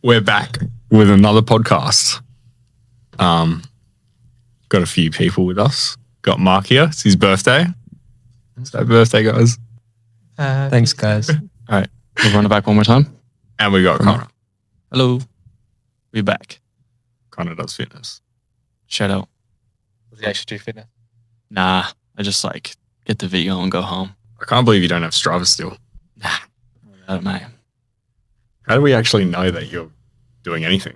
We're back with another podcast. Got a few people with us. Got Mark here. It's his birthday. So birthday, guys. Thanks, guys. All right, we'll run it back one more time. And we got Connor. Hello, we're back. Connor does fitness. Shout out. Does he actually do fitness? Nah, I just get the video and go home. I can't believe you don't have Strava still. Nah, I don't know. How do we actually know that you're doing anything?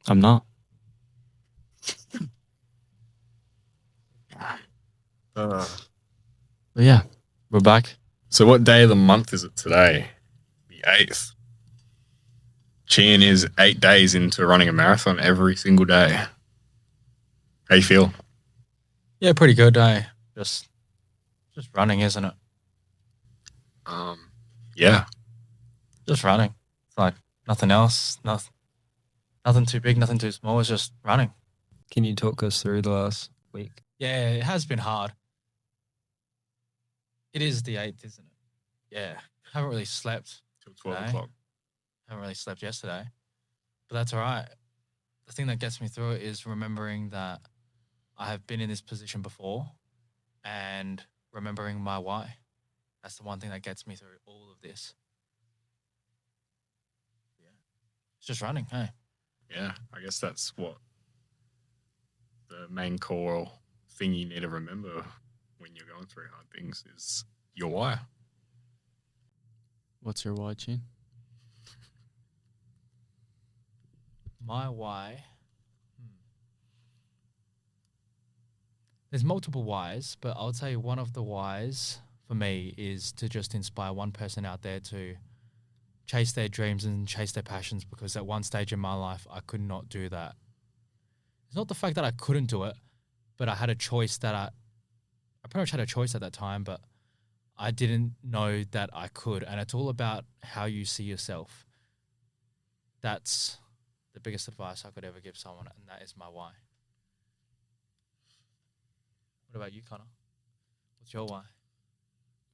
I'm not. But yeah, we're back. So what day of the month is it today? The 8th. Chian is 8 days into running a marathon every single day. How you feel? Yeah, pretty good. Just running, isn't it? Yeah. Just running. It's like nothing else. Nothing too big, nothing too small. It's just running. Can you talk us through the last week? Yeah, it has been hard. It is the 8th, isn't it? Yeah. Haven't really slept. Till 12 today. o'clock. Haven't really slept yesterday. But that's all right. The thing that gets me through it is remembering that I have been in this position before and remembering my why. That's the one thing that gets me through all of this. Yeah. It's just running, hey? Yeah, I guess that's what the main core thing you need to remember when you're going through hard things is your why. What's your why, Chin? My why. There's multiple whys, but I'll tell you one of the whys for me is to just inspire one person out there to chase their dreams and chase their passions, because at one stage in my life, I could not do that. It's not the fact that I couldn't do it, but I had a choice that I pretty much had a choice at that time, but I didn't know that I could. And it's all about how you see yourself. That's the biggest advice I could ever give someone, and that is my why. What about you, Connor? What's your why?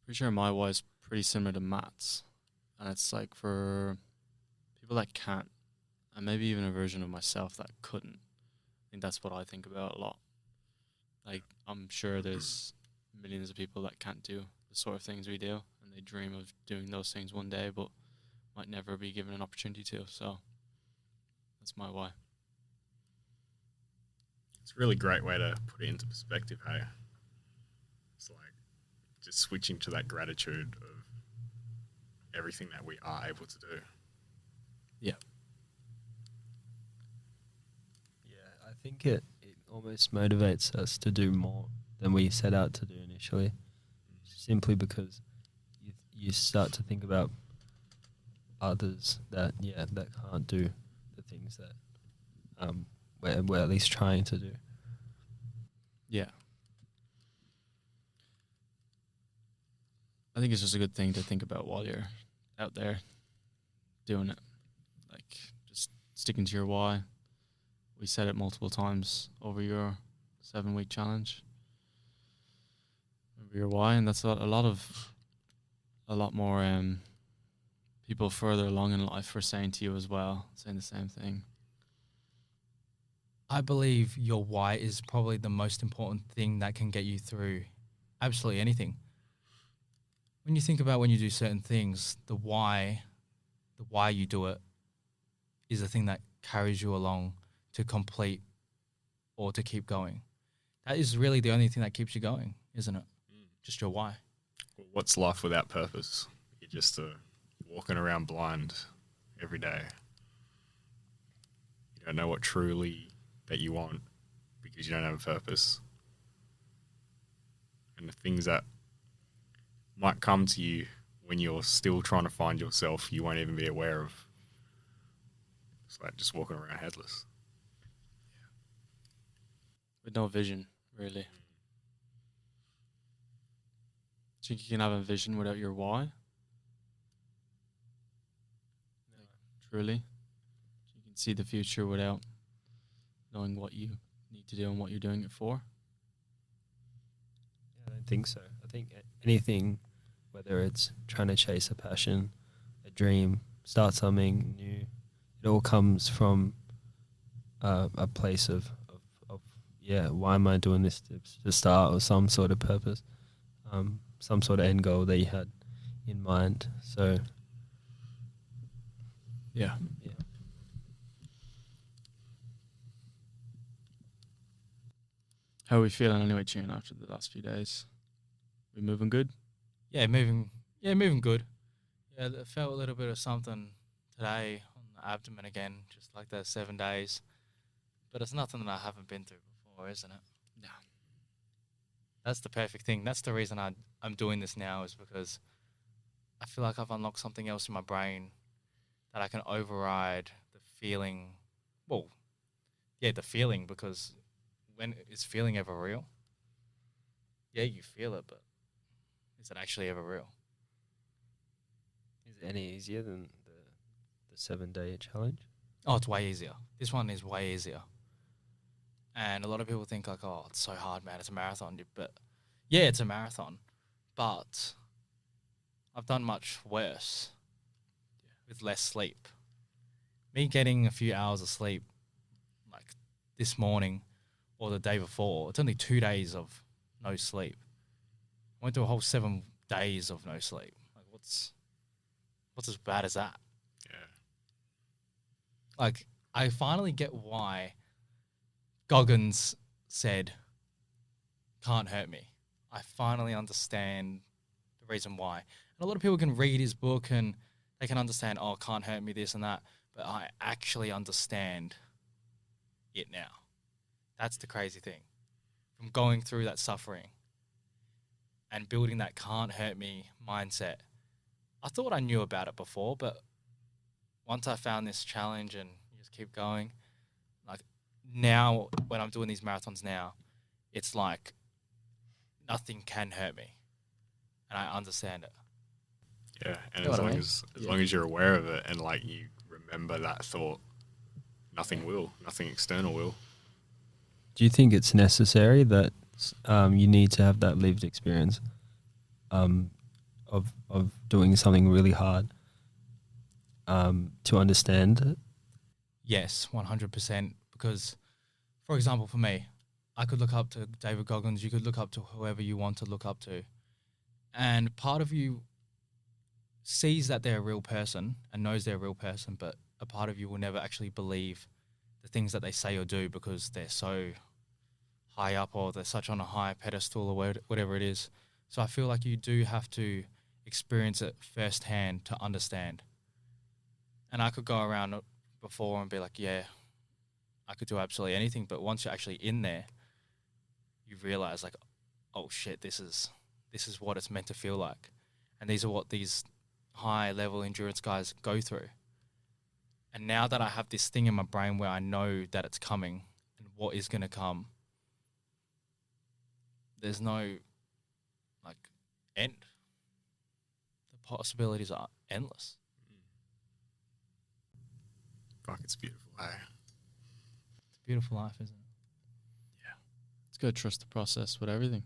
Pretty sure my why is pretty similar to Matt's. And it's for people that can't, and maybe even a version of myself that couldn't. I think that's what I think about a lot. I'm sure there's millions of people that can't do the sort of things we do, and they dream of doing those things one day, but might never be given an opportunity to. So that's my why. It's a really great way to put it into perspective, hey? It's just switching to that gratitude of everything that we are able to do. Yeah. Yeah, I think it almost motivates us to do more than we set out to do initially, simply because you start to think about others that can't do the things that we're at least trying to do. Yeah. I think it's just a good thing to think about while you're out there doing it. Just sticking to your why. We said it multiple times over your 7-week challenge. Remember your why, and that's a lot more people further along in life are saying to you as well, saying the same thing. I believe your why is probably the most important thing that can get you through absolutely anything. When you think about when you do certain things, the why you do it is the thing that carries you along to complete or to keep going. That is really the only thing that keeps you going, isn't it? Just your why. Well, what's life without purpose? You're just walking around blind every day. You don't know what truly that you want because you don't have a purpose. And the things that might come to you when you're still trying to find yourself, you won't even be aware of. It's like just walking around headless. With no vision, really. Do you think you can have a vision without your why? Truly? You can see the future without knowing what you need to do and what you're doing it for? I don't think so. I think anything, whether it's trying to chase a passion, a dream, start something new, it all comes from a place of yeah, why am I doing this to start, or some sort of purpose, some sort of end goal that you had in mind. So Yeah. yeah. How are we feeling anyway, Tune, after the last few days? We moving good? Yeah, moving good. Yeah, I felt a little bit of something today on the abdomen again, just like those 7 days. But it's nothing that I haven't been through before, isn't it? No. That's the perfect thing. That's the reason I'm doing this now, is because I feel like I've unlocked something else in my brain that I can override the feeling. Well, yeah, the feeling, because when is feeling ever real? Yeah, you feel it, but is it actually ever real? Is it any easier than the 7-day challenge? Oh, it's way easier. This one is way easier. And a lot of people think like, oh, it's so hard, man. It's a marathon. But yeah, it's a marathon. But I've done much worse with less sleep. Me getting a few hours of sleep, like this morning or the day before, it's only 2 days of no sleep. I went through a whole 7 days of no sleep. Like, what's as bad as that? Yeah. Like, I finally get why Goggins said, can't hurt me. I finally understand the reason why. And a lot of people can read his book and they can understand, oh, can't hurt me, this and that. But I actually understand it now. That's the crazy thing. From going through that suffering and building that can't hurt me mindset, I thought I knew about it before, but once I found this challenge and you just keep going, like now when I'm doing these marathons now, it's like nothing can hurt me. And I understand it. Yeah, and Know as what I long mean? as long as you're aware of it and like you remember that thought, nothing will, nothing external will. Do you think it's necessary that you need to have that lived experience of doing something really hard to understand it? Yes, 100%. Because, for example, for me, I could look up to David Goggins. You could look up to whoever you want to look up to. And part of you sees that they're a real person and knows they're a real person, but a part of you will never actually believe the things that they say or do because they're so high up or they're such on a high pedestal or whatever it is. So I feel like you do have to experience it firsthand to understand. And I could go around before and be like, yeah, I could do absolutely anything. But once you're actually in there, you realize like, oh shit, this is what it's meant to feel like. And these are what these high level endurance guys go through. And now that I have this thing in my brain where I know that it's coming and what is going to come, there's no like end. The possibilities are endless. Fuck, it's beautiful. Hey? It's a beautiful life, isn't it? It's good to trust the process with everything.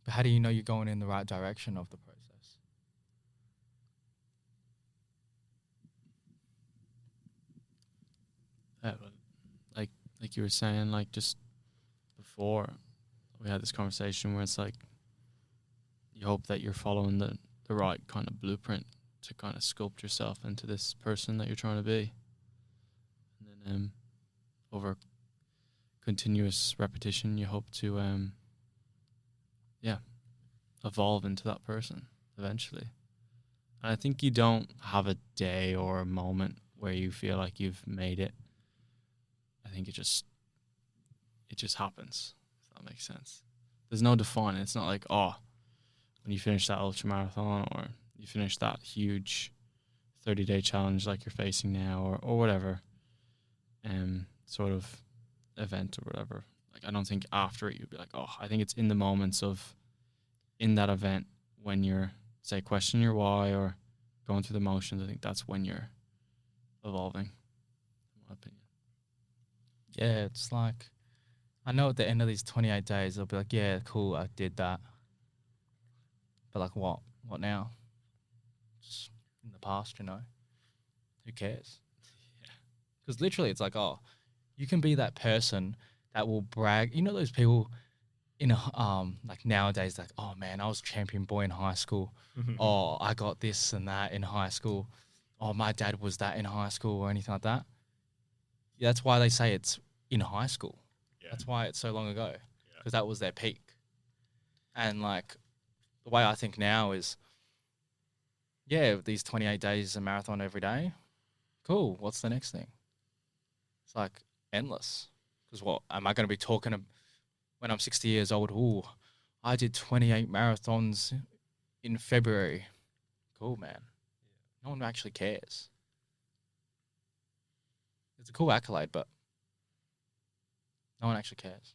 But how do you know you're going in the right direction of the process? Yeah, but like you were saying, like just before we had this conversation where it's like you hope that you're following the right kind of blueprint to kind of sculpt yourself into this person that you're trying to be. And then over continuous repetition, you hope to evolve into that person eventually. And I think you don't have a day or a moment where you feel like you've made it. I think it just happens, if that makes sense. There's no defining. It's not like, oh, when you finish that ultra marathon or you finish that huge 30-day challenge like you're facing now or whatever sort of event or whatever. Like, I don't think after it you'd be like, oh, I think it's in the moments of in that event when you're, say, questioning your why or going through the motions. I think that's when you're evolving, in my opinion. Yeah, it's like, I know at the end of these 28 days, I'll be like, yeah, cool, I did that. But like, what? What now? Just in the past, you know. Who cares? Because literally, it's like, oh, you can be that person that will brag. You know those people in like nowadays, like, oh man, I was champion boy in high school. Oh, I got this and that in high school. Oh, my dad was that in high school or anything like that. Yeah, that's why they say it's in high school. Yeah. That's why it's so long ago, because that was their peak. And like the way I think now is, yeah, these 28 days a marathon every day. Cool. What's the next thing? It's like endless. Because what am I going to be talking when I'm 60 years old? Ooh, I did 28 marathons in February. Cool, man. No one actually cares. It's a cool accolade, but no one actually cares.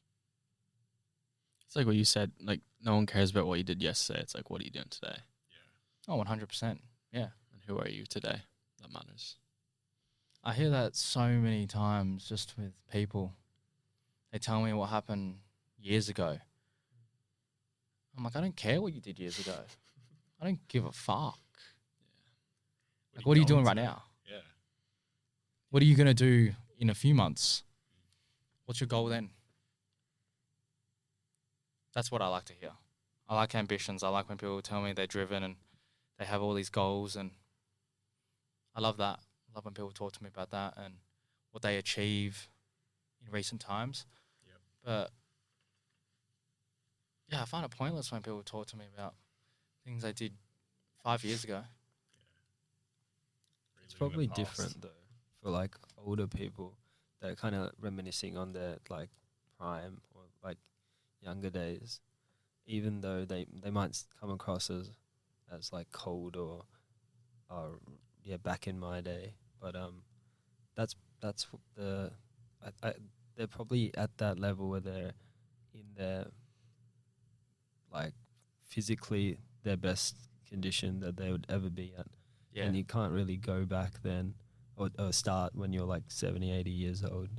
It's like what you said. Like no one cares about what you did yesterday. It's like, what are you doing today? Oh, 100%. Yeah. And who are you today? That matters. I hear that so many times just with people. They tell me what happened years ago. I'm like, I don't care what you did years ago. I don't give a fuck. Like, what are you doing right now? Yeah. What are you going to do in a few months? What's your goal then? That's what I like to hear. I like ambitions. I like when people tell me they're driven and they have all these goals, and I love that. I love when people talk to me about that and what they achieve in recent times. Yep. But yeah, I find it pointless when people talk to me about things they did 5 years ago. It's probably different though for like older people that are kind of reminiscing on their like prime or like younger days, even though they might come across as like cold or yeah, back in my day, but that's the they're probably at that level where they're in their like physically their best condition that they would ever be at. Yeah. And you can't really go back then or start when you're like 70, 80 years old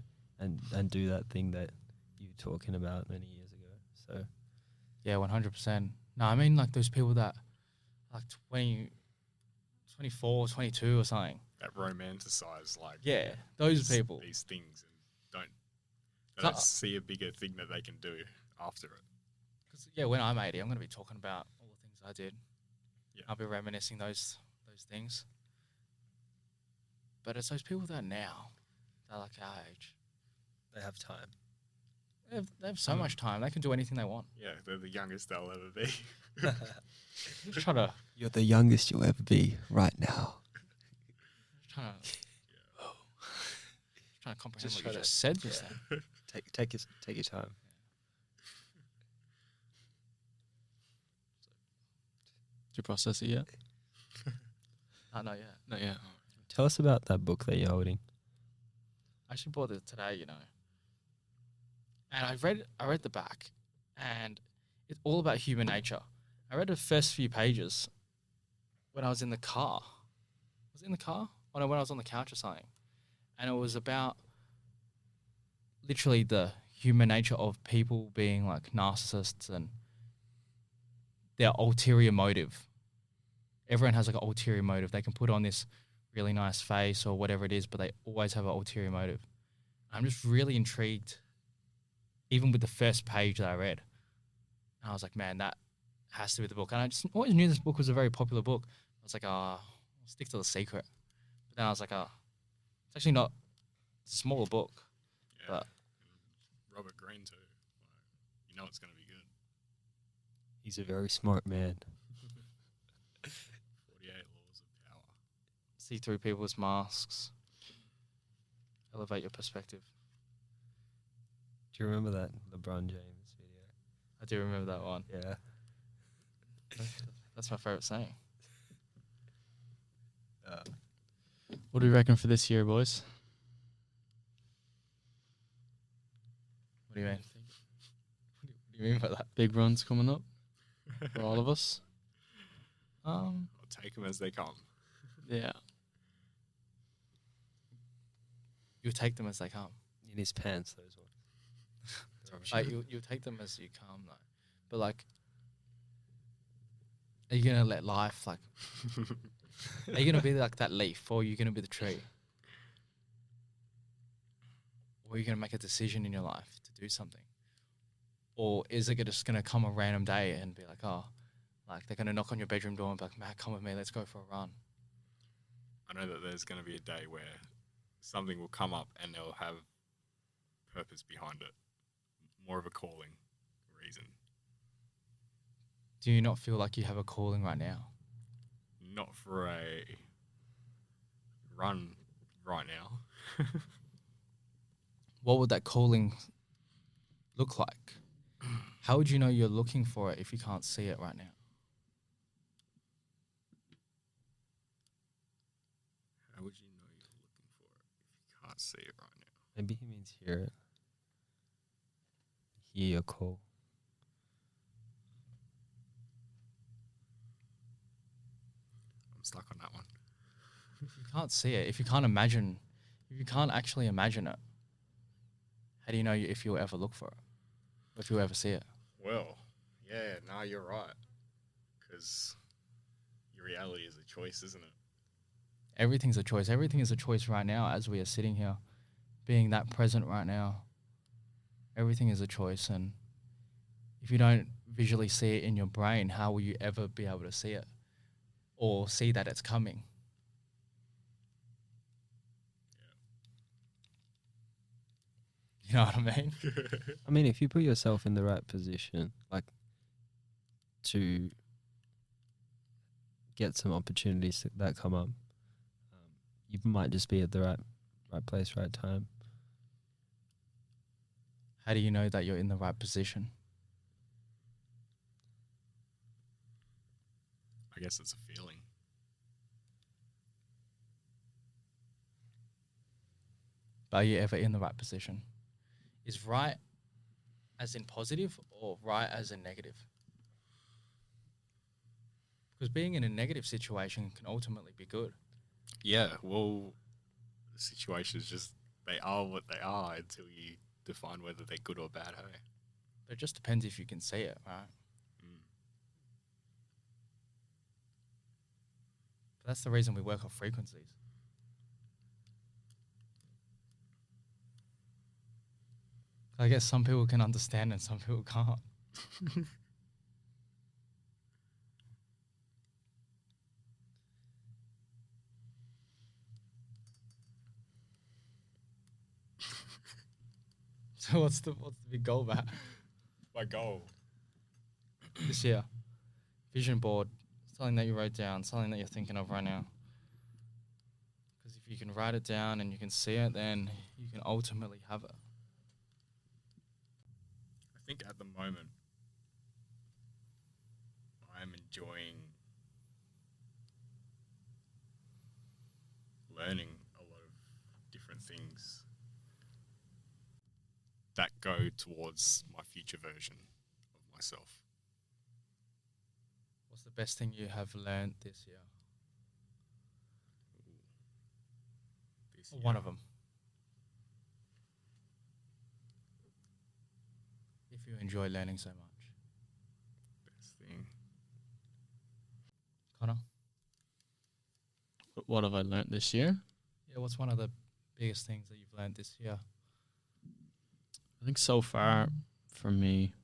and do that thing that you were talking about many years ago. So Yeah, 100%. No, I mean like those people that like 20, 24, 22 or something. That romanticize like Yeah, those people. these things and So- don't see a bigger thing that they can do after it. Because yeah, when I'm 80, I'm going to be talking about all the things I did. Yeah. I'll be reminiscing those things. But it's those people that now, they're like our age. they have time. They have so much time. They can do anything they want. Yeah, they're the youngest they'll ever be. Just trying to You're the youngest you'll ever be right now. trying to comprehend Just what try you to- just said just then. Take your time. Did you process it yet? Not yet. Not yet. Tell us about that book that you're holding. I actually bought it today, you know. And I read the back, and it's all about human nature. I read the first few pages when I was in the car. Was it in the car? Oh no, when I was on the couch or something. And it was about literally the human nature of people being like narcissists and their ulterior motive. Everyone has like an ulterior motive. They can put on this really nice face or whatever it is, but they always have an ulterior motive. I'm just really intrigued, even with the first page that I read. And I was like, man, that has to be the book. And I just always knew this book was a very popular book. I was like, I'll stick to the secret. But then I was like, it's actually not. It's a smaller book. Yeah. But Robert Greene too. Like, you know it's going to be good. He's a very smart man. 48 Laws of Power. see through people's masks. Elevate your perspective. Do you remember that LeBron James video? I do remember that one. Yeah. That's my favorite saying. What do we reckon for this year, boys? What do you mean? What do you mean by that? Big runs coming up for all of us. I'll take them as they come. Yeah. You take them as they come. In his pants, those ones. Like you take them as you come, though. But like, are you gonna let life like Are you gonna be like that leaf, or are you gonna be the tree? Or are you gonna make a decision in your life to do something? Or is it just gonna come a random day and be like, oh, like they're gonna knock on your bedroom door and be like, Matt, come with me, let's go for a run. I know that there's going to be a day where something will come up and they'll have purpose behind it, more of a calling reason. Do you not feel like you have a calling right now? Not for a run right now. What would that calling look like? How would you know you're looking for it if you can't see it right now? How would you know you're looking for it if you can't see it right now? Maybe he means hear it. Hear your call. I'm stuck on that one. If you can't see it, if you can't imagine, if you can't actually imagine it, how do you know if you'll ever look for it? Or if you'll ever see it? Well, yeah, no, you're right. Because your reality is a choice, isn't it? Everything's a choice. Everything is a choice right now as we are sitting here, being that present right now. Everything is a choice. And if you don't visually see it in your brain, how will you ever be able to see it or see that it's coming? You know what I mean? I mean, if you put yourself in the right position, like to get some opportunities that come up, you might just be at the right place, right time. How do you know that you're in the right position? I guess it's a feeling. But are you ever in the right position? Is right as in positive or right as in negative? Because being in a negative situation can ultimately be good. Yeah, well, the situations just, they are what they are until you define whether they're good or bad, hey? But it just depends if you can see it, right? But that's the reason we work on frequencies. I guess some people can understand and some people can't. So what's the big goal about My goal. this year? Vision board, something that you wrote down, something that you're thinking of right now. Because if you can write it down and you can see it, then you can ultimately have it. I think at the moment, I'm enjoying learning a lot of different things that go towards my future version of myself. What's the best thing you have learned this year? This Or one year. of them. If you enjoy learning so much. Best thing. Connor? What have I learnt this year? Yeah, what's one of the biggest things that you've learned this year? I think so far for me,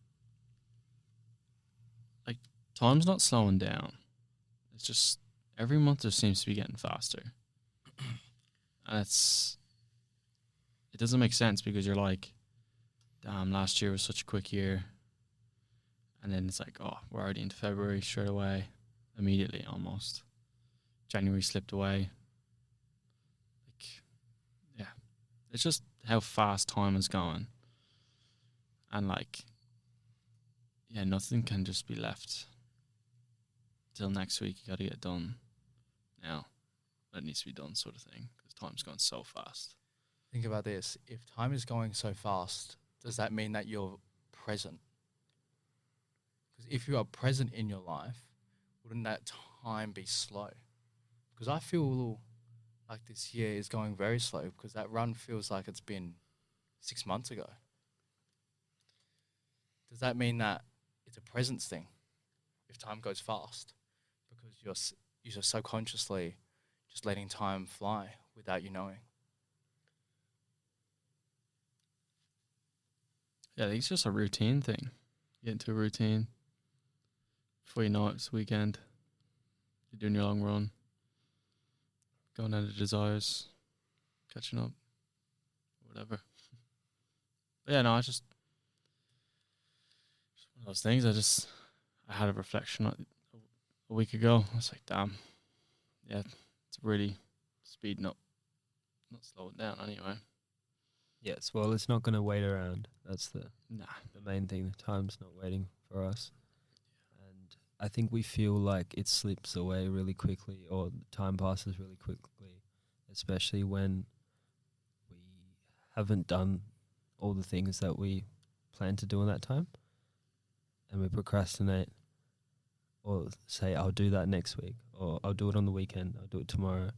like time's not slowing down. It's just every month just seems to be getting faster. And it doesn't make sense because you're like, damn, last year was such a quick year. And then it's like, oh, we're already into February straight away, immediately almost. January slipped away. Like, yeah, it's just how fast time is going. And like, yeah, nothing can just be left till next week. You got to get it done now. That needs to be done, sort of thing, because time's going so fast. Think about this. If time is going so fast, does that mean that you're present? Because if you are present in your life, wouldn't that time be slow? Because I feel like this year is going very slow because that run feels like it's been 6 months ago. Does that mean that it's a presence thing if time goes fast? Because you're subconsciously just letting time fly without you knowing. Yeah, I think it's just a routine thing. Get into a routine. Before you know it, it's weekend. You're doing your long run. Going out of desires. Catching up. Whatever. But yeah, no, just one of those things. I had a reflection a week ago. I was like, damn. Yeah, it's really speeding up. Not slowing down anyway. Yes, well, it's not going to wait around. That's the Nah. main thing. The time's not waiting for us. And I think we feel like it slips away really quickly, or time passes really quickly, especially when we haven't done all the things that we plan to do in that time. And we procrastinate, or say, I'll do that next week, or I'll do it on the weekend, I'll do it tomorrow.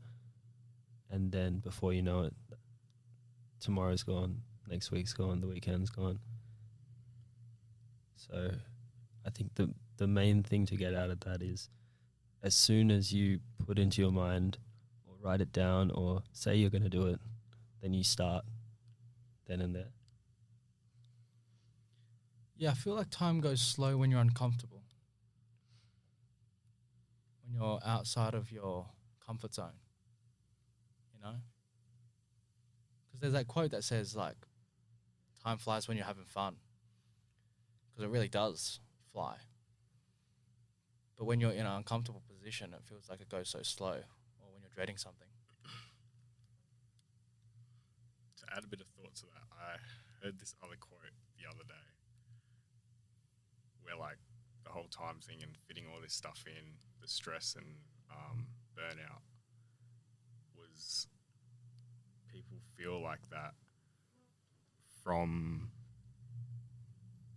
And then before you know it, tomorrow's gone, next week's gone, the weekend's gone. So I think the main thing to get out of that is, as soon as you put into your mind or write it down or say you're going to do it, then you start then and there. Yeah, I feel like time goes slow when you're uncomfortable. When you're outside of your comfort zone. You know? Because there's that quote that says, like, time flies when you're having fun. Because it really does fly. But when you're in an uncomfortable position, it feels like it goes so slow. Or when you're dreading something. To add a bit of thought to that, I heard this other quote the other day where, like, the whole time thing and fitting all this stuff in, the stress and burnout, was people feel like that from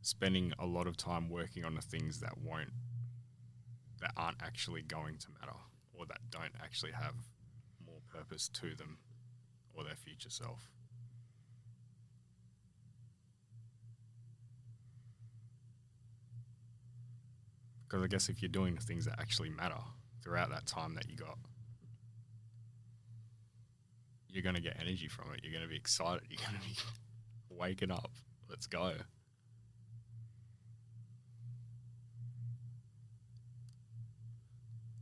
spending a lot of time working on the things that aren't actually going to matter, or that don't actually have more purpose to them or their future self. Because I guess if you're doing the things that actually matter throughout that time that you got, you're going to get energy from it. You're going to be excited. You're going to be waking up. Let's go.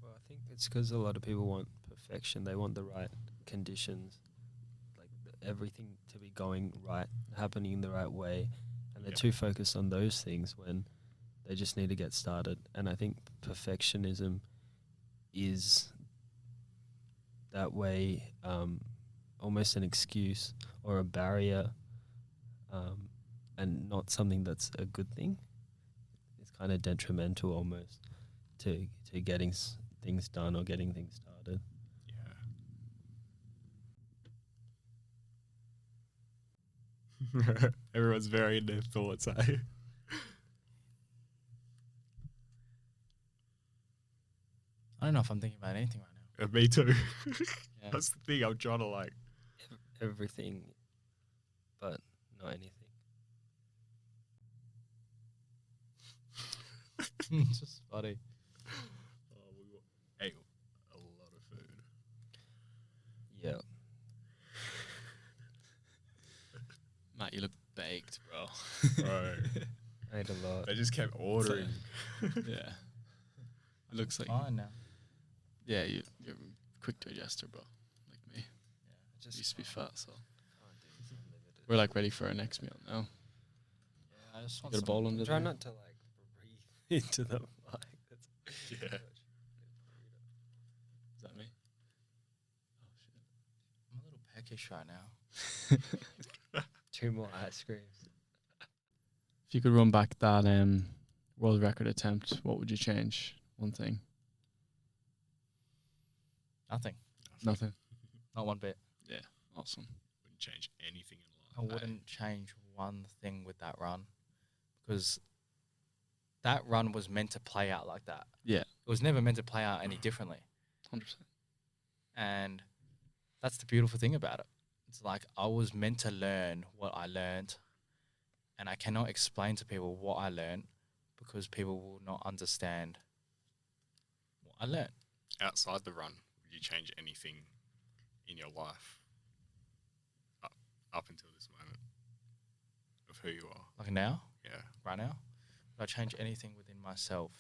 Well, I think it's because a lot of people want perfection. They want the right conditions, like everything to be going right, happening in the right way. And they're too focused on those things when they just need to get started. And I think perfectionism is that way, almost an excuse or a barrier, and not something that's a good thing. It's kind of detrimental almost to getting things done or getting things started. Yeah. Everyone's very in their thoughts, eh? I don't know if I'm thinking about anything right now. Me too. Yeah. That's the thing. I'm trying to, like, Everything, but not anything. It's just funny. we ate a lot of food. Yeah. Matt, you look baked, bro. Bro, I ate a lot. they just kept ordering. Yeah. It looks like Fine now. yeah, you're a quick digester, bro. Like me. Yeah, Used to be fat, so we're like ready for our next meal now. I just want Got a some- bowl under Try there. not to like breathe into the mic. That's Yeah. Is that me? Oh shit. I'm a little peckish right now. 2 more ice creams. If you could run back that world record attempt, what would you change? One thing. Nothing. Nothing. Not one bit. Awesome. Wouldn't change anything in I life. wouldn't change one thing with that run because that run was meant to play out like that. Yeah. It was never meant to play out any differently. 100%. And that's the beautiful thing about it. It's like I was meant to learn what I learned, and I cannot explain to people what I learned because people will not understand what I learned. outside the run, would you change anything in your life up until this moment of who you are? Like now, Yeah. right now, would I change anything within myself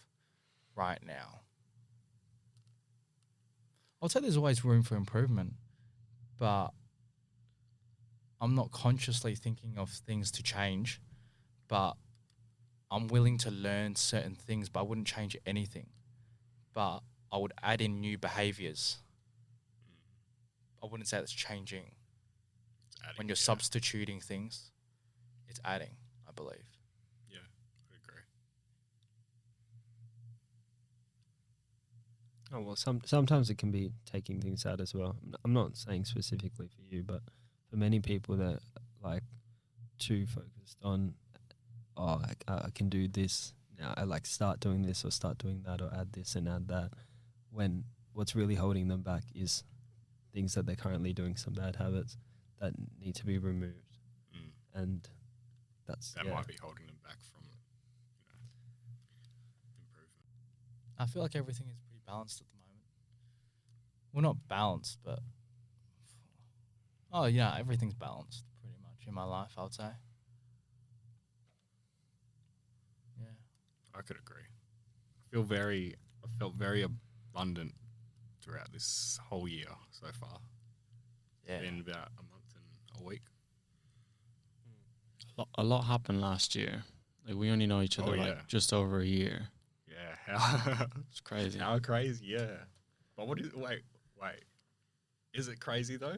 right now? I'll say there's always room for improvement, but I'm not consciously thinking of things to change, but I'm willing to learn certain things, but I wouldn't change anything. But I would add in new behaviors. I wouldn't say that's changing. It's adding, When you're yeah. substituting things, it's adding, I believe. Yeah, I agree. Oh well, sometimes it can be taking things out as well. I'm not saying specifically for you, but for many people that like too focused on, oh, I can do this now. I like start doing this or start doing that or add this and add that. When what's really holding them back is things that they're currently doing, some bad habits that need to be removed, and that's That might be holding them back from, improvement. I feel like everything is pretty balanced at the moment. Well, not balanced, but everything's balanced pretty much in my life, I would say. Yeah. I could agree. I felt very abundant throughout this whole year so far. Yeah. Been about a month and a week. A lot happened last year. Like we only know each other yeah. like just over a year. Yeah, how It's crazy. how crazy? Yeah, but what is? Wait, is it crazy though?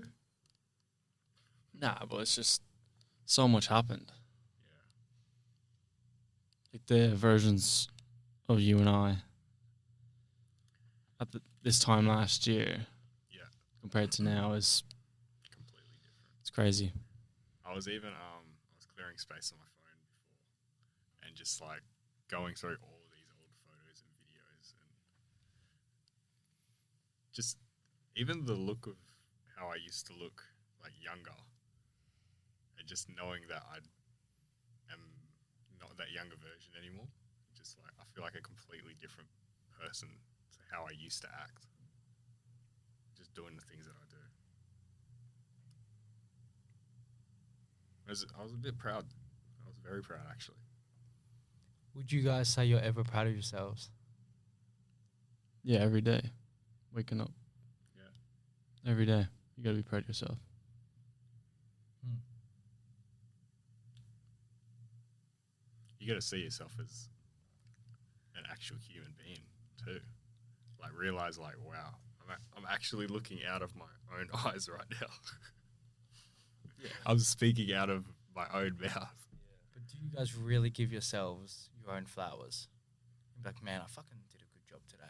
Nah, but it's just so much happened. Yeah, Like the versions of you and I at this time last year yeah, compared to now is completely different. it's crazy. I was even I was clearing space on my phone before, and just like going through all these old photos and videos, and just even the look of how I used to look like younger, and just knowing that I am not that younger version anymore. Just like I feel like a completely different person to how I used to act. Just doing the things that I do. I was a bit proud. I was very proud, actually. Would you guys say you're ever proud of yourselves? Yeah, every day. Waking up. Yeah. Every day. You gotta be proud of yourself. You got to see yourself as an actual human being too. Like realize, like, wow, I'm actually looking out of my own eyes right now. I'm speaking out of my own mouth. But do you guys really give yourselves your own flowers? You'd be like, man, I fucking did a good job today.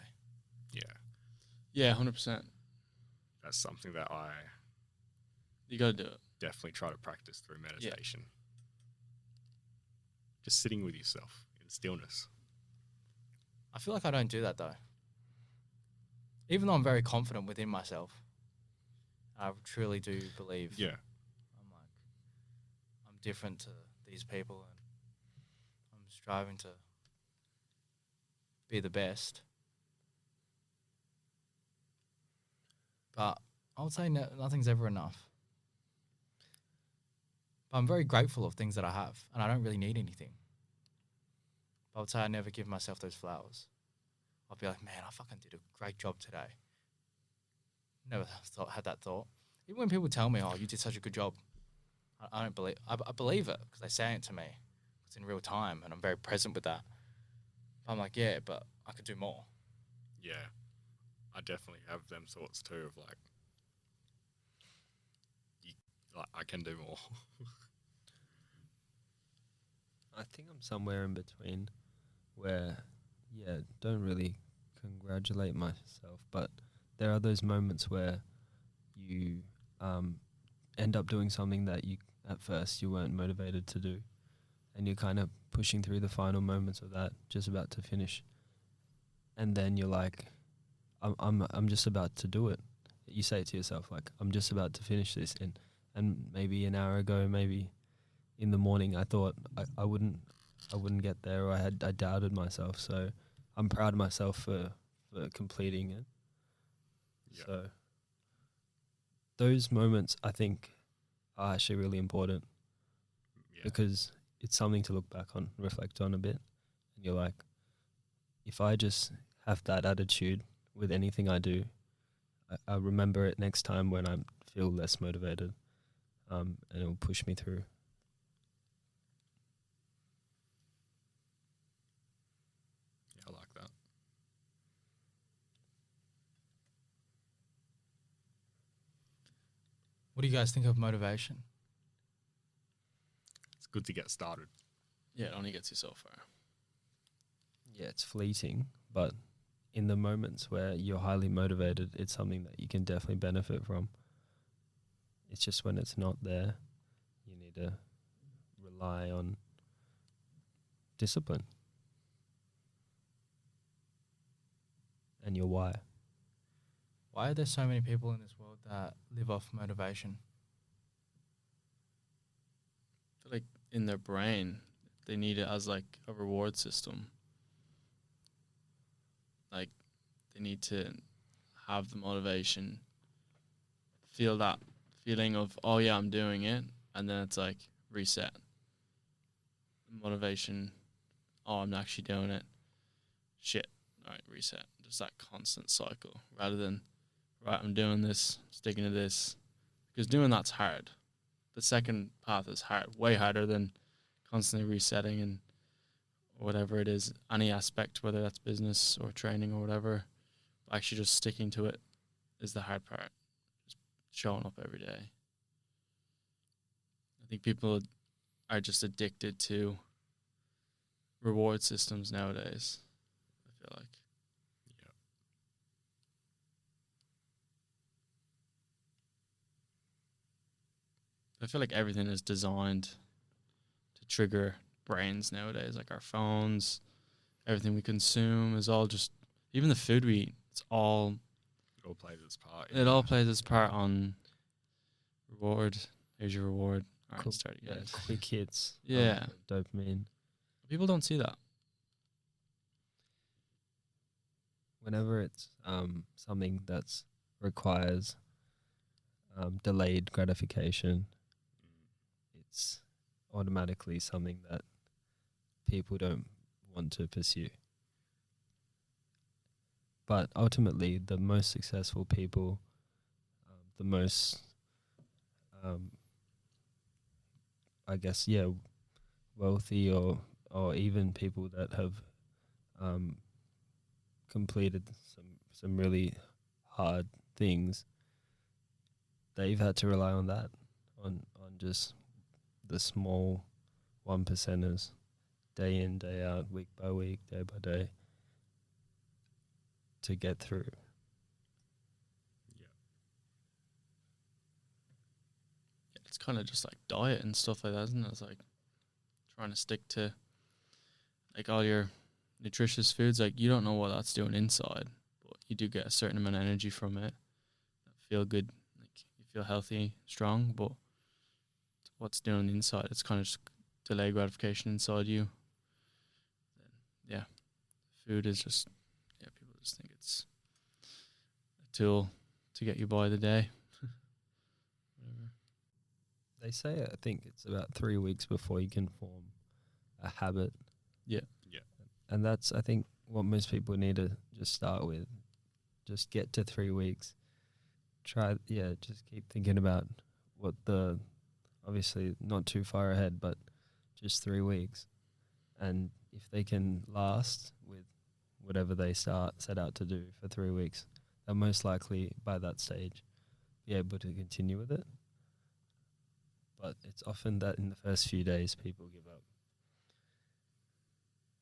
Yeah, Yeah, 100%. that's something that I You gotta do it. definitely try to practice through meditation. Just sitting with yourself in stillness. I feel like I don't do that though. Even though I'm very confident within myself, I truly do believe Yeah, I'm different to these people and I'm striving to be the best. But I would say nothing's ever enough. But I'm very grateful of things that I have and I don't really need anything. But I would say I never give myself those flowers. I'll be like, man, I fucking did a great job today. Never had that thought. Even when people tell me, oh, you did such a good job, I don't believe. I believe it because they say it to me. It's in real time, and I'm very present with that. But I'm like, yeah, but I could do more. yeah. I definitely have them thoughts too of like, I can do more. I think I'm somewhere in between where, yeah, don't really congratulate myself, but there are those moments where you end up doing something that you at first you weren't motivated to do, and you're kind of pushing through the final moments of that, just about to finish, and then you're like, I'm just about to do it. You say it to yourself like, I'm just about to finish this, and maybe an hour ago, maybe in the morning, I thought I wouldn't get there, or I doubted myself. So I'm proud of myself for completing it. Yeah. So those moments, I think, are actually really important Yeah. because it's something to look back on, reflect on a bit. And you're like, if I just have that attitude with anything I do, I remember it next time when I feel less motivated, and it will push me through. Yeah, I like that. What do you guys think of motivation? It's good to get started. Yeah, it only gets you so far. Yeah, it's fleeting, but in the moments where you're highly motivated, it's something that you can definitely benefit from. It's just when it's not there, you need to rely on discipline and your why. Why are there so many people in this world that live off motivation? I feel like in their brain, they need it as like a reward system. Like they need to have the motivation, feel that feeling of, oh yeah, I'm doing it. And then it's like reset. Motivation, oh, I'm actually doing it. Shit, all right, reset. Just that constant cycle rather than, right, I'm doing this, sticking to this. Because doing that's hard. The second path is hard, way harder than constantly resetting and whatever it is, any aspect, whether that's business or training or whatever. Actually just sticking to it is the hard part. Just showing up every day. I think people are just addicted to reward systems nowadays, I feel like. Yeah. I feel like everything is designed to trigger brains nowadays, like our phones, everything we consume is all just, even the food we eat, it's all, It all plays its part. it all plays its part on reward. Here's your reward. All right, Cool. start Yeah, again. quick hits. Yeah. Dopamine. People don't see that. Whenever it's something that's requires delayed gratification, it's automatically something that people don't want to pursue. But ultimately, the most successful people, the most, I guess, yeah, wealthy or even people that have completed some really hard things, they've had to rely on that, on just the small 1%ers, day in, day out, week by week, day by day, to get through. Yeah. It's kind of just like diet and stuff like that, isn't it? It's like trying to stick to like all your nutritious foods. Like you don't know what that's doing inside, but you do get a certain amount of energy from it. Feel good, like you feel healthy, strong, but what's doing inside, it's kind of just delay gratification inside you. Yeah, food is just, yeah, people just think it's a tool to get you by the day. Whatever. They say, I think it's about 3 weeks before you can form a habit. Yeah. Yeah. And that's, I think, what most people need to just start with. Just get to 3 weeks. Just keep thinking about what obviously not too far ahead, but just 3 weeks. And if they can last with whatever they set out to do for 3 weeks, they'll most likely, by that stage, be able to continue with it. But it's often that in the first few days, people give up.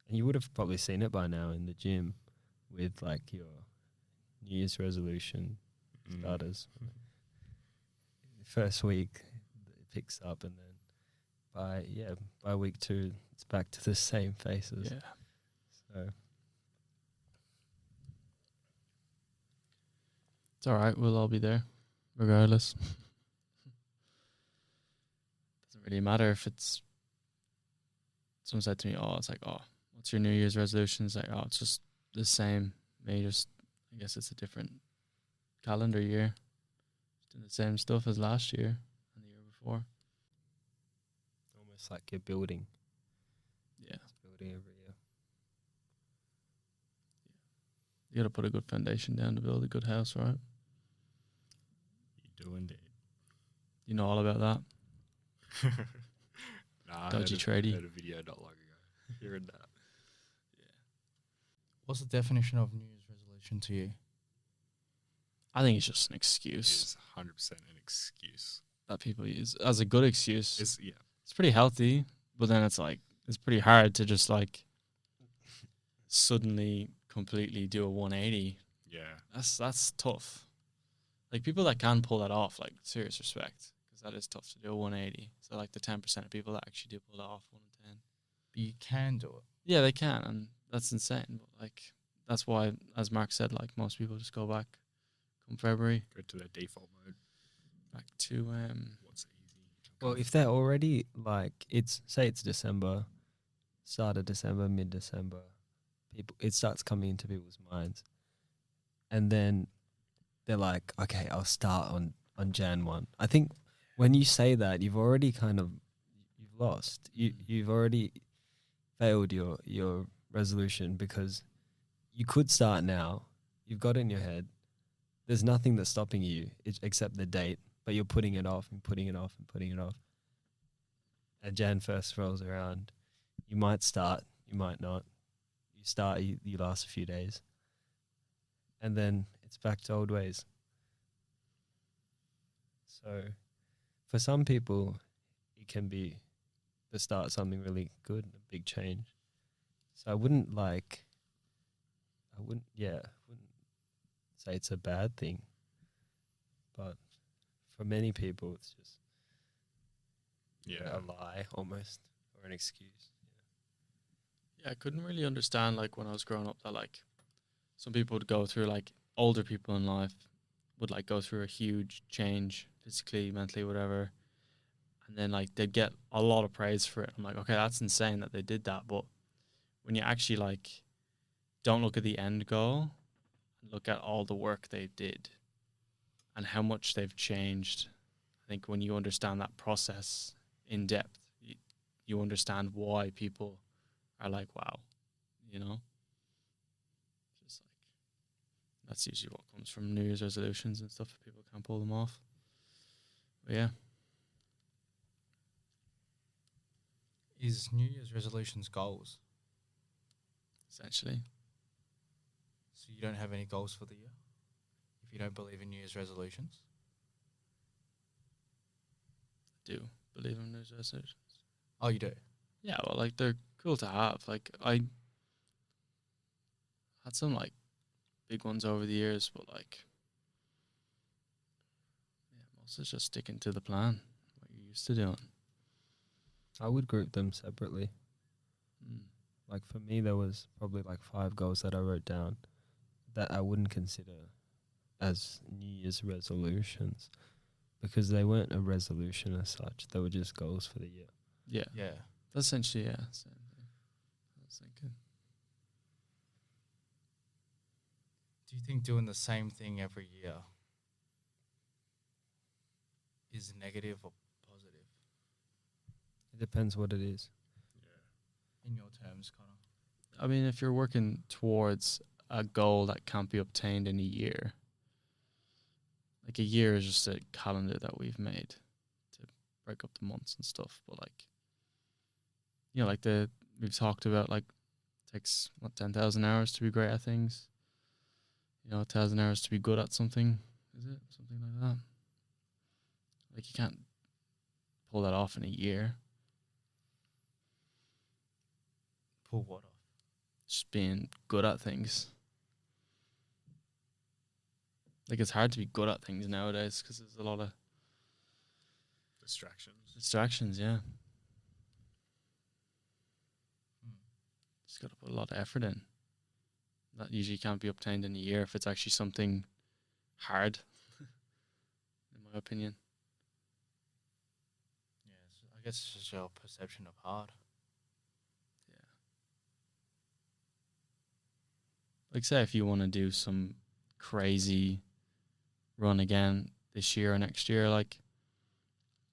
And you would have probably seen it by now in the gym with like your New Year's resolution starters. First week, it picks up, and then by week 2, it's back to the same faces. Yeah. So It's all right. We'll all be there, regardless. Doesn't really matter if it's. Someone said to me, "Oh, it's like, oh, what's your New Year's resolution?" It's like, oh, it's just the same. Maybe just, I guess it's a different calendar year. Just doing the same stuff as last year and the year before. Almost like you're building. Yeah. It's building every year. You got to put a good foundation down to build a good house, right? You do indeed. You know all about that. Nah, Dodgy I tradie. heard a video not long ago. Hearing that. What's the definition of New Year's resolution to you? I think it's just an excuse It's 100% an excuse. that people use as a good excuse. It's yeah. It's pretty healthy, but then it's like it's pretty hard to just like suddenly completely do a 180. Yeah. That's tough. Like people that can pull that off, like serious respect, because that is tough to do a 180. So like the 10% of people that actually do pull it off 1 in 10. But you can do it. Yeah, they can, and that's insane. But like that's why, as Mark said, like most people just go back come February, Go to their default mode. back to What's easy? Well, if they're already like say it's December, start of December, mid December, it starts coming into people's minds, and then they're like, okay, I'll start on Jan 1. I think when you say that, you've already you've lost. You've already failed your resolution, because you could start now. You've got it in your head. There's nothing that's stopping you except the date, but you're putting it off and putting it off and putting it off. And Jan 1st rolls around. You might start, you might not. You start, you last a few days. And then it's back to old ways. So for some people, it can be the start of something really good, a big change. So I wouldn't say it's a bad thing. But for many people, it's just Yeah. a lie almost, or an excuse. Yeah, I couldn't really understand, like, when I was growing up, that, like, some people would go through, like, older people in life would, like, go through a huge change, physically, mentally, whatever, and then, like, they'd get a lot of praise for it. I'm like, okay, that's insane that they did that, but when you actually, like, don't look at the end goal, and look at all the work they did and how much they've changed, I think when you understand that process in depth, you understand why people are like, wow, you know? Just like, that's usually what comes from New Year's resolutions and stuff, if people can't pull them off. But yeah. Is New Year's resolutions goals? Essentially. So you don't have any goals for the year? If you don't believe in New Year's resolutions? Do believe in New Year's resolutions. Oh, you do? Yeah, well, like, they're cool to have. Like, I had some, like, big ones over the years, but, like, yeah, most is just sticking to the plan, what you're used to doing. I would group them separately. Mm. Like for me, there was probably like 5 goals that I wrote down that I wouldn't consider as New Year's resolutions, because they weren't a resolution as such. They were just goals for the year. Yeah. Yeah. That's essentially, yeah, same thing. I was thinking. Do you think doing the same thing every year is negative or positive? It depends what it is. In your terms, Connor. I mean, if you're working towards a goal that can't be obtained in a year, like a year is just a calendar that we've made to break up the months and stuff. But like, you know, like we've talked about, like, it takes 10,000 hours to be great at things. You know, 1,000 hours to be good at something. Is it something like that? Like, you can't pull that off in a year. Pull what off? Just being good at things. Like, it's hard to be good at things nowadays because there's a lot of distractions, yeah. Just got to put a lot of effort in. That usually can't be obtained in a year if it's actually something hard, in my opinion. Yes, I guess it's just your perception of hard. Like, say if you want to do some crazy run again this year or next year. Like,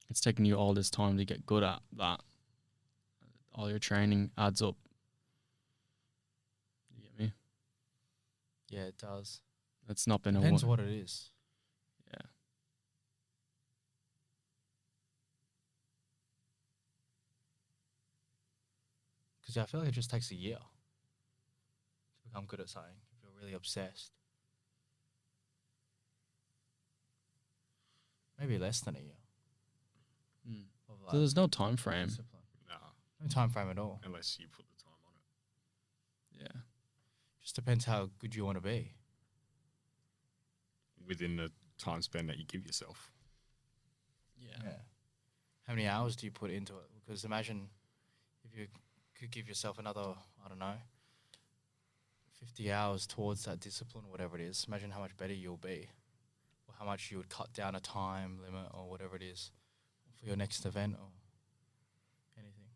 it's taking you all this time to get good at that. All your training adds up. You get me? Yeah, it does. It's not been Depends a what it is. Yeah. Because I feel like it just takes a year to become good at something if you're really obsessed. Maybe less than a year. Mm. Of So there's no time like frame. discipline. Nah, No time frame at all. unless you put the time on it. Yeah. Just depends how good you want to be. Within the time span that you give yourself. Yeah. How many hours do you put into it? Because imagine if you could give yourself another, I don't know, 50 hours towards that discipline, whatever it is. Imagine how much better you'll be, or how much you would cut down a time limit or whatever it is for your next event or anything.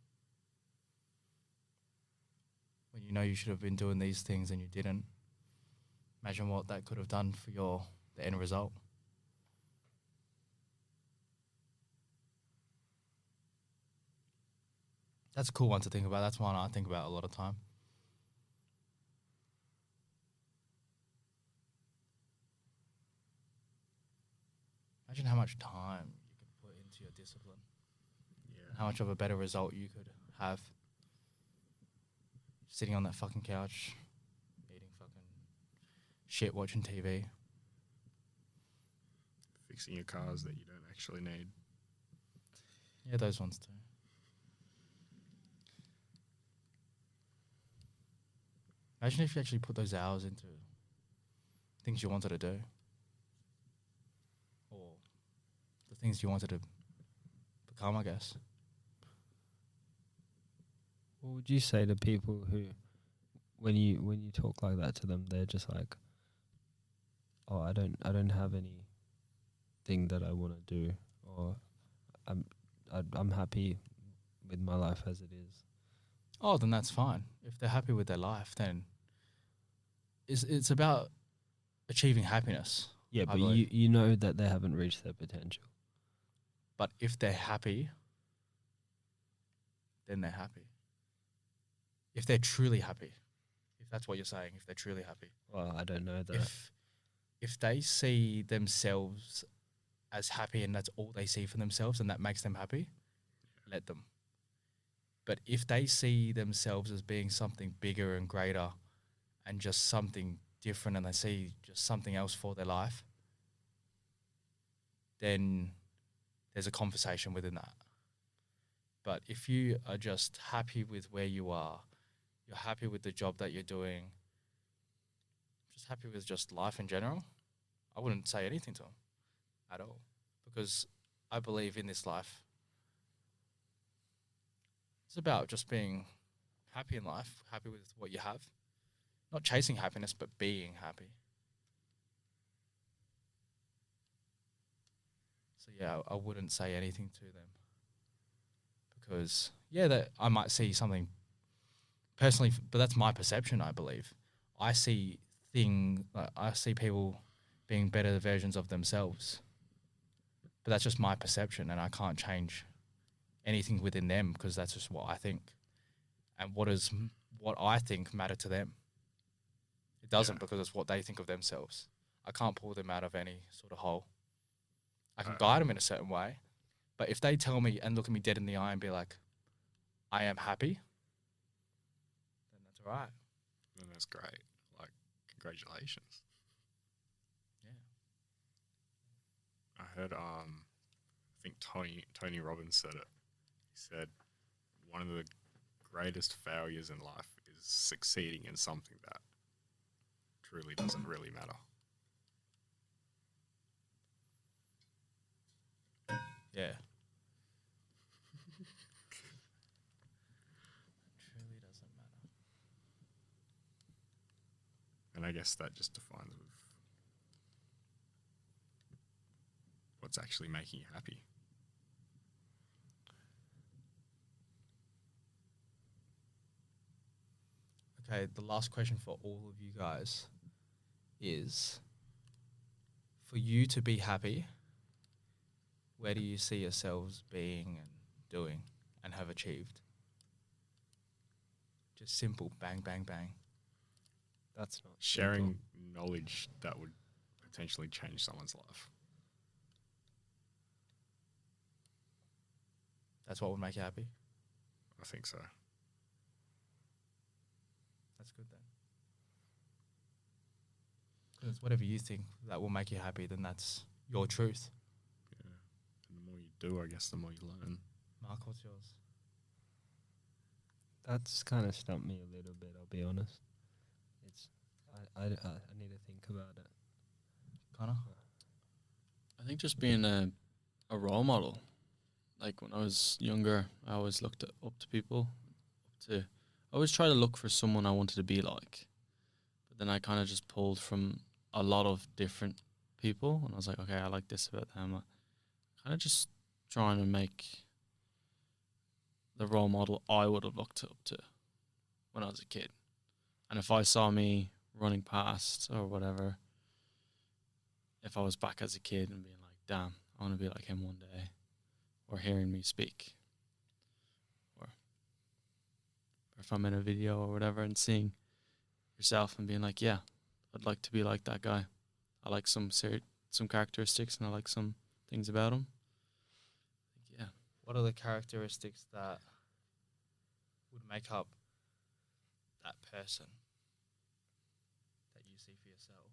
When you know you should have been doing these things and you didn't, imagine what that could have done for the end result. That's a cool one to think about. That's one I think about a lot of time. Imagine how much time you could put into your discipline. Yeah. How much of a better result you could have sitting on that fucking couch, eating fucking shit, watching TV. Fixing your cars that you don't actually need. Yeah, those ones too. Imagine if you actually put those hours into things you wanted to do. Or the things you wanted to become, I guess. What would you say to people who, when you talk like that to them, they're just like, "Oh, I don't have anything that I want to do," or I'm happy with my life as it is. Oh, then that's fine. If they're happy with their life, then it's about achieving happiness. Yeah, I but believe. you know that they haven't reached their potential. But if they're happy, then they're happy. If they're truly happy, if that's what you're saying, if they're truly happy. Well, I don't know that. If they see themselves as happy and that's all they see for themselves and that makes them happy, let them. But if they see themselves as being something bigger and greater and just something different and they see just something else for their life, then there's a conversation within that. But if you are just happy with where you are, you're happy with the job that you're doing, just happy with just life in general, I wouldn't say anything to them at all. Because I believe in this life, it's about just being happy in life, happy with what you have. Not chasing happiness, but being happy. So yeah, I wouldn't say anything to them. Because, yeah, that I might see something personally, but that's my perception, I believe. I see people being better versions of themselves. But that's just my perception, and I can't change anything within them because that's just what I think. And what I think matter to them. It doesn't because it's what they think of themselves. I can't pull them out of any sort of hole. I can guide them in a certain way, but if they tell me and look at me dead in the eye and be like, I am happy, then that's all right. And that's great. Like, congratulations. Yeah. I heard, I think Tony Robbins said it. He said, one of the greatest failures in life is succeeding in something that truly doesn't really matter. Yeah. Truly doesn't matter. And I guess that just defines with what's actually making you happy. Okay, the last question for all of you guys is, for you to be happy, where do you see yourselves being and doing and have achieved? Just simple, bang, bang, bang. That's not Sharing knowledge that would potentially change someone's life. That's what would make you happy. I think so. That's good then. Because whatever you think that will make you happy, then that's your truth. Yeah. And the more you do, I guess, the more you learn. Mark, what's yours? That's kind of stumped me a little bit. I'll be honest. It's I need to think about it. Connor? I think just being a role model. Like when I was younger, I always looked up to people. I always try to look for someone I wanted to be like. But then I kind of just pulled from a lot of different people, and I was like, okay, I like this about them. Kind of just trying to make the role model I would have looked up to when I was a kid. And if I saw me running past or whatever, if I was back as a kid and being like, damn, I want to be like him one day, or hearing me speak, or if I'm in a video or whatever and seeing yourself and being like, yeah, I'd like to be like that guy. I like some characteristics and I like some things about him. Yeah. What are the characteristics that would make up that person that you see for yourself?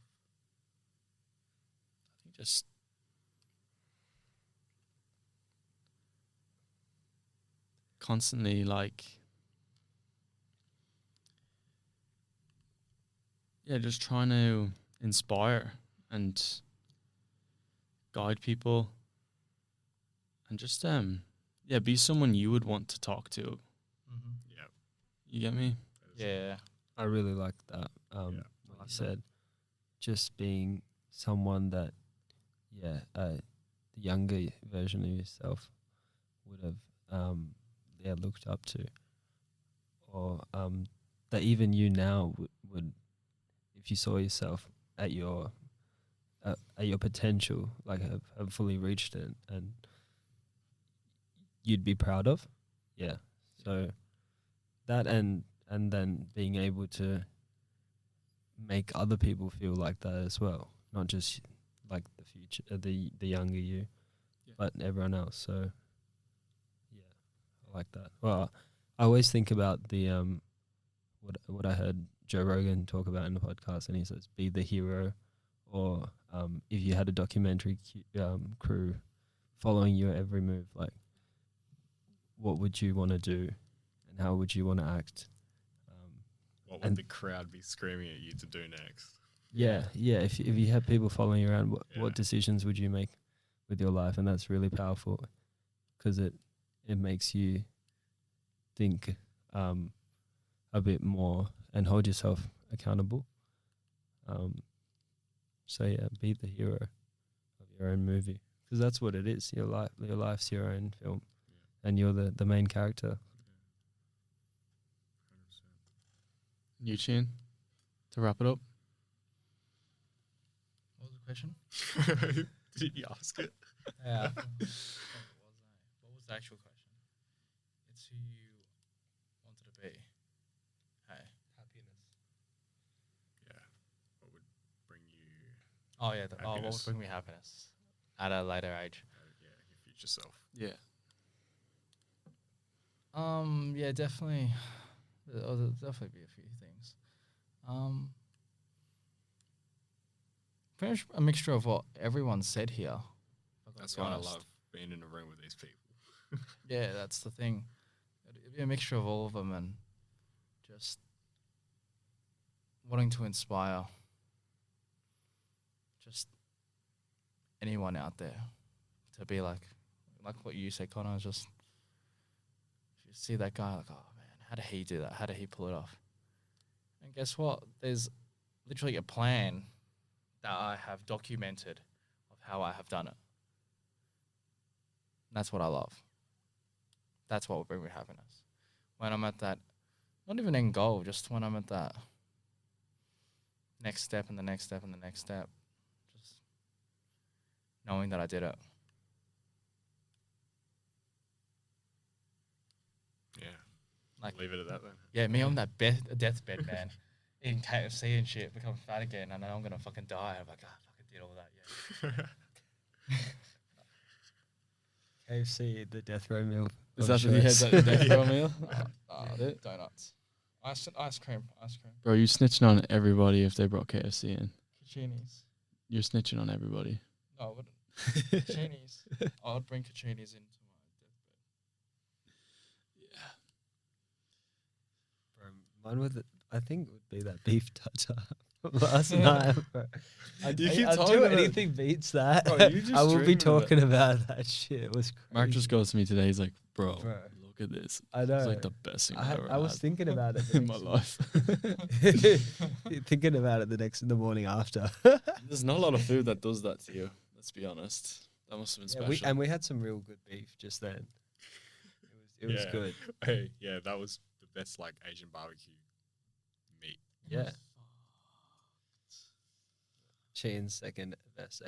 I think just constantly just trying to inspire and guide people and just be someone you would want to talk to. Mm-hmm. Yeah. You get me? Yeah. I really like that. What you said, just being someone that, the younger version of yourself would have, looked up to, or that even you now would, if you saw yourself at your potential, like have fully reached it, and you'd be proud of. Yeah. So that and then being able to make other people feel like that as well, not just like the future, the younger you, but everyone else. So yeah, I like that. Well, I always think about the what I heard Joe Rogan talk about in the podcast, and he says, "Be the hero," or if you had a documentary crew following your every move, like what would you want to do, and how would you want to act? What would the crowd be screaming at you to do next? Yeah. If you had people following you around, Yeah. what decisions would you make with your life? And that's really powerful because it makes you think a bit more and hold yourself accountable. So yeah, be the hero of your own movie, because that's what it is. Your life's your own film, and you're the main character. Eugene, to wrap it up. What was the question? Did you ask it? Yeah. What was the actual question? It's who you wanted to be. Hey. Happiness. Yeah. What would bring you? Oh yeah. What would Happiness. bring me happiness at a later age? Yeah, your future self. Yeah. Yeah, definitely. There'll definitely be a few things. Pretty much a mixture of what everyone said here. if I gotta That's be why honest. I love being in a room with these people. Yeah, that's the thing. It'd be a mixture of all of them, and just wanting to inspire just anyone out there to be like what you said, Connor. Just if you see that guy, like, oh man, how did he do that? How did he pull it off? And guess what? There's literally a plan that I have documented of how I have done it. And that's what I love. That's what will bring me happiness. When I'm at that, not even end goal, just when I'm at that next step and the next step and the next step, just knowing that I did it. Yeah. Like- Leave it at that then. Yeah, me on that deathbed, man, eating KFC and shit, become fat again. I know I'm gonna fucking die. I'm like, I fucking did all that. Yeah. KFC, the death row meal. Is of that the choice. death row meal? Donuts, ice cream, Bro, you snitching on everybody if they brought KFC in. Cacinis. You're snitching on everybody. No, I wouldn't. Cacinis. I would bring Cacinis into my deathbed. Bro, mine would, I think, would be that beef tartare from last night. Bro. You keep talking Until about- anything beats that, Bro, you just I will be dream of it. talking about that shit. It was crazy. Mark just goes to me today. He's like, bro, Bro. look at this. I know. It's like the best thing I've ever I was had thinking about it the in my next- life. thinking about it in the morning after. There's not a lot of food that does that to you. Let's be honest. That must have been Yeah, special. we had some real good beef just then. It was Yeah. good. Hey, yeah, that was the best like Asian barbecue meat. Yeah. Sheen's second best